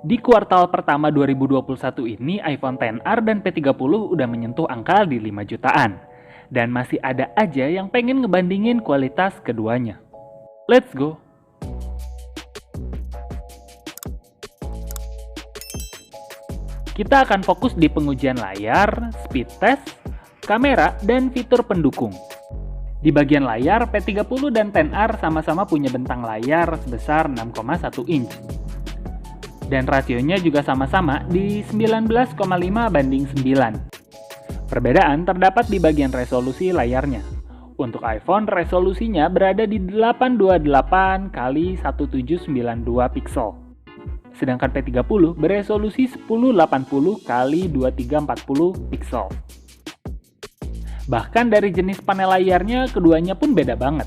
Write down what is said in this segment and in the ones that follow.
Di kuartal pertama 2021 ini, iPhone XR dan P30 udah menyentuh angka di 5 jutaan. Dan masih ada aja yang pengen ngebandingin kualitas keduanya. Let's go! Kita akan fokus di pengujian layar, speed test, kamera, dan fitur pendukung. Di bagian layar, P30 dan XR sama-sama punya bentang layar sebesar 6,1 inch. Dan rasionya juga sama-sama di 19,5 banding 9. Perbedaan terdapat di bagian resolusi layarnya. Untuk iPhone, resolusinya berada di 828 x 1792 pixel. Sedangkan P30 beresolusi 1080 x 2340 pixel. Bahkan dari jenis panel layarnya, keduanya pun beda banget.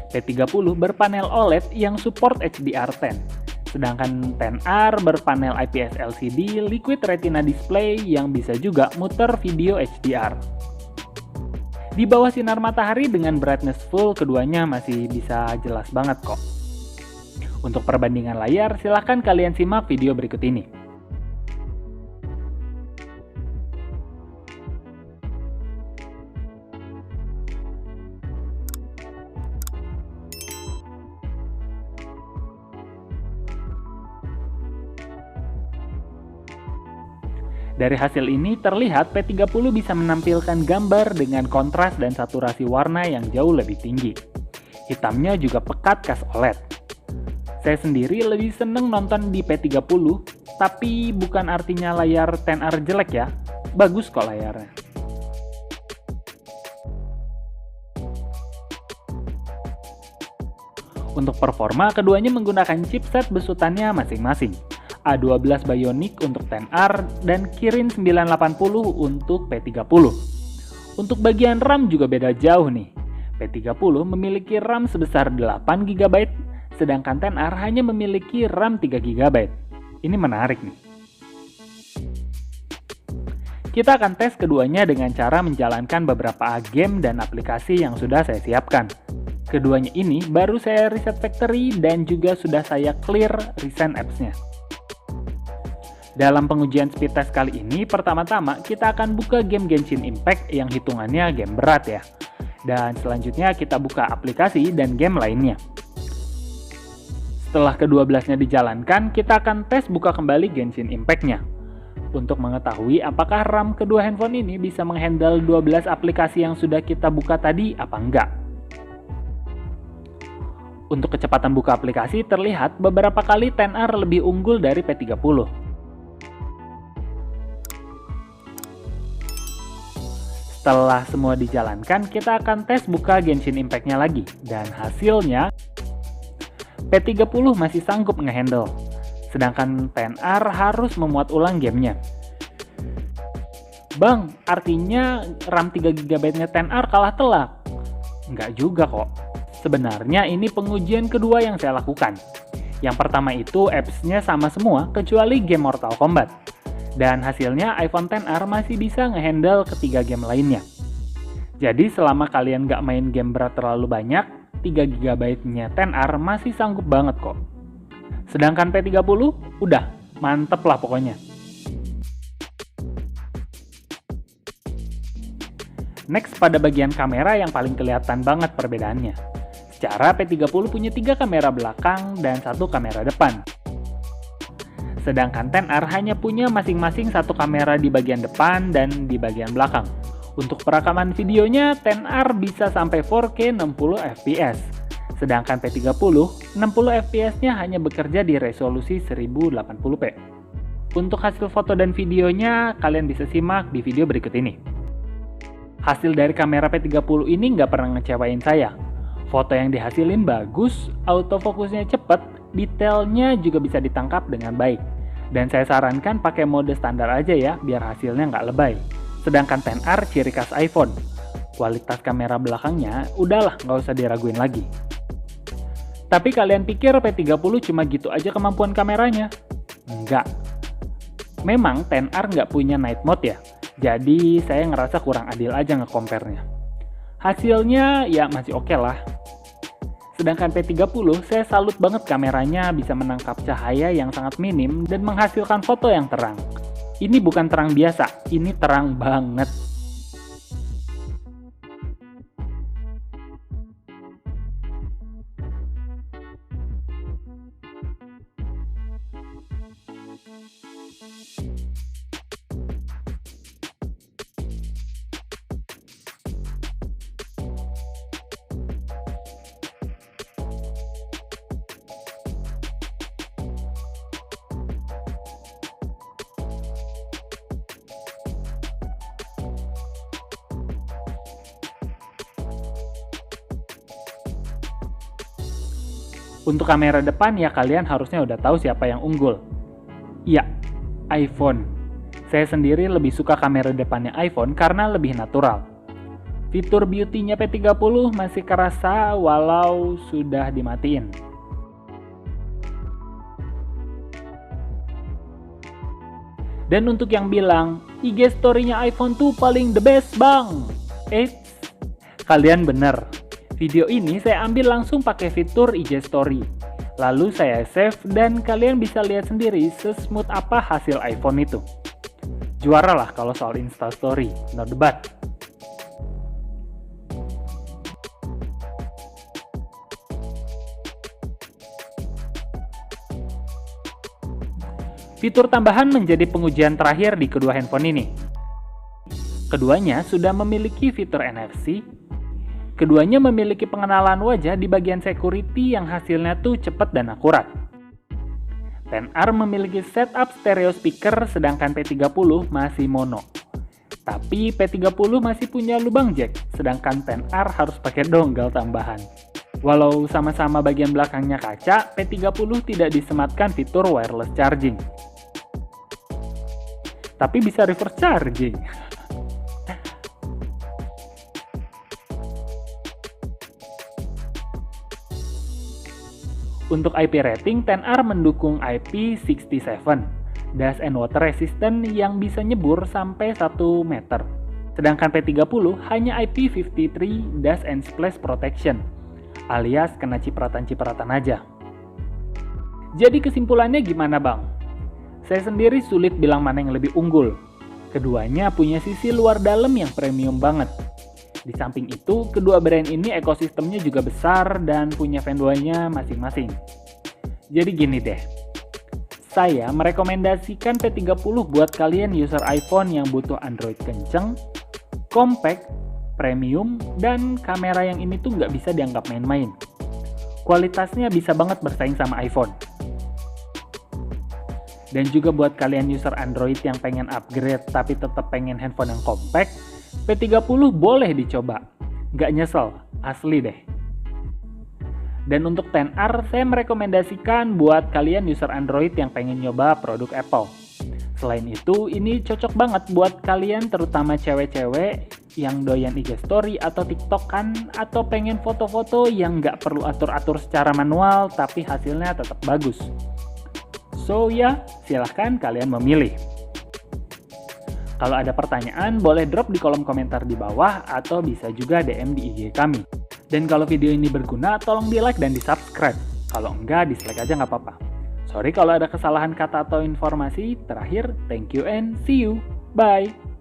P30 berpanel OLED yang support HDR10. Sedangkan XR berpanel IPS LCD Liquid Retina Display yang bisa juga muter video HDR. Di bawah sinar matahari dengan brightness full, keduanya masih bisa jelas banget kok. Untuk perbandingan layar, silahkan kalian simak video berikut ini. Dari hasil ini terlihat P30 bisa menampilkan gambar dengan kontras dan saturasi warna yang jauh lebih tinggi. Hitamnya juga pekat khas OLED. Saya sendiri lebih seneng nonton di P30, tapi bukan artinya layar XR jelek ya. Bagus kok layarnya. Untuk performa, keduanya menggunakan chipset besutannya masing-masing. A12 Bionic untuk XR dan Kirin 980 untuk P30. Untuk bagian RAM juga beda jauh nih. P30 memiliki RAM sebesar 8 GB, sedangkan XR hanya memiliki RAM 3 GB. Ini menarik nih. Kita akan tes keduanya dengan cara menjalankan beberapa game dan aplikasi yang sudah saya siapkan. Keduanya ini baru saya reset factory dan juga sudah saya clear recent apps-nya. Dalam pengujian speed test kali ini, pertama-tama kita akan buka game Genshin Impact yang hitungannya game berat ya. Dan selanjutnya kita buka aplikasi dan game lainnya. Setelah ke-12-nya dijalankan, kita akan tes buka kembali Genshin Impact-nya. Untuk mengetahui apakah RAM kedua handphone ini bisa menghandle 12 aplikasi yang sudah kita buka tadi apa enggak. Untuk kecepatan buka aplikasi terlihat beberapa kali XR lebih unggul dari P30. Setelah semua dijalankan, kita akan tes buka Genshin Impact-nya lagi. Dan hasilnya, P30 masih sanggup ngehandle. Sedangkan XR harus memuat ulang gamenya. Bang, artinya RAM 3 GB-nya XR kalah telak? Enggak juga kok. Sebenarnya ini pengujian kedua yang saya lakukan. Yang pertama itu apps-nya sama semua kecuali game Mortal Kombat. Dan hasilnya iPhone XR masih bisa ngehandle ketiga game lainnya. Jadi selama kalian nggak main game berat terlalu banyak, 3 GB-nya XR masih sanggup banget kok. Sedangkan P30, udah, mantep lah pokoknya. Next pada bagian kamera yang paling kelihatan banget perbedaannya. Secara P30 punya 3 kamera belakang dan 1 kamera depan. Sedangkan XR hanya punya masing-masing 1 kamera di bagian depan dan di bagian belakang. Untuk perekaman videonya, XR bisa sampai 4K 60 fps. Sedangkan P30, 60 fps-nya hanya bekerja di resolusi 1080p. Untuk hasil foto dan videonya, kalian bisa simak di video berikut ini. Hasil dari kamera P30 ini nggak pernah ngecewain saya. Foto yang dihasilin bagus, autofokusnya cepet, detailnya juga bisa ditangkap dengan baik. Dan saya sarankan pakai mode standar aja ya, biar hasilnya nggak lebay. Sedangkan XR ciri khas iPhone. Kualitas kamera belakangnya, udahlah nggak usah diraguin lagi. Tapi kalian pikir P30 cuma gitu aja kemampuan kameranya? Enggak. Memang XR nggak punya night mode ya, jadi saya ngerasa kurang adil aja nge-compare-nya. Hasilnya ya masih oke lah. Sedangkan P30, saya salut banget kameranya bisa menangkap cahaya yang sangat minim dan menghasilkan foto yang terang. Ini bukan terang biasa, ini terang banget. Untuk kamera depan ya kalian harusnya udah tahu siapa yang unggul. Iya, iPhone. Saya sendiri lebih suka kamera depannya iPhone karena lebih natural. Fitur beauty-nya P30 masih kerasa walau sudah dimatiin. Dan untuk yang bilang, IG story-nya iPhone tuh paling the best bang. Kalian bener. Video ini saya ambil langsung pakai fitur IG Story. Lalu saya save dan kalian bisa lihat sendiri sesmooth apa hasil iPhone itu. Juara lah kalau soal Instastory, no debat. Fitur tambahan menjadi pengujian terakhir di kedua handphone ini. Keduanya sudah memiliki fitur NFC. Keduanya memiliki pengenalan wajah di bagian security yang hasilnya tuh cepat dan akurat. XR memiliki setup stereo speaker sedangkan P30 masih mono. Tapi P30 masih punya lubang jack, sedangkan XR harus pakai dongle tambahan. Walau sama-sama bagian belakangnya kaca, P30 tidak disematkan fitur wireless charging. Tapi bisa reverse charging. Untuk IP rating, XR mendukung IP67, dust and water resistant yang bisa nyebur sampai 1 meter. Sedangkan P30 hanya IP53 dust and splash protection, alias kena cipratan-cipratan aja. Jadi kesimpulannya gimana bang? Saya sendiri sulit bilang mana yang lebih unggul. Keduanya punya sisi luar dalam yang premium banget. Di samping itu, kedua brand ini ekosistemnya juga besar dan punya fanboy-nya masing-masing. Jadi gini deh, saya merekomendasikan P30 buat kalian user iPhone yang butuh Android kenceng, compact, premium, dan kamera yang ini tuh nggak bisa dianggap main-main. Kualitasnya bisa banget bersaing sama iPhone. Dan juga buat kalian user Android yang pengen upgrade tapi tetap pengen handphone yang compact, P30 boleh dicoba, nggak nyesel, asli deh. Dan untuk XR, saya merekomendasikan buat kalian user Android yang pengen nyoba produk Apple. Selain itu, ini cocok banget buat kalian terutama cewek-cewek yang doyan IG Story atau TikTok kan, atau pengen foto-foto yang nggak perlu atur-atur secara manual tapi hasilnya tetap bagus. So ya, silahkan kalian memilih. Kalau ada pertanyaan, boleh drop di kolom komentar di bawah atau bisa juga DM di IG kami. Dan kalau video ini berguna, tolong di like dan di subscribe. Kalau enggak, dislike aja nggak apa-apa. Sorry kalau ada kesalahan kata atau informasi. Terakhir, thank you and see you. Bye!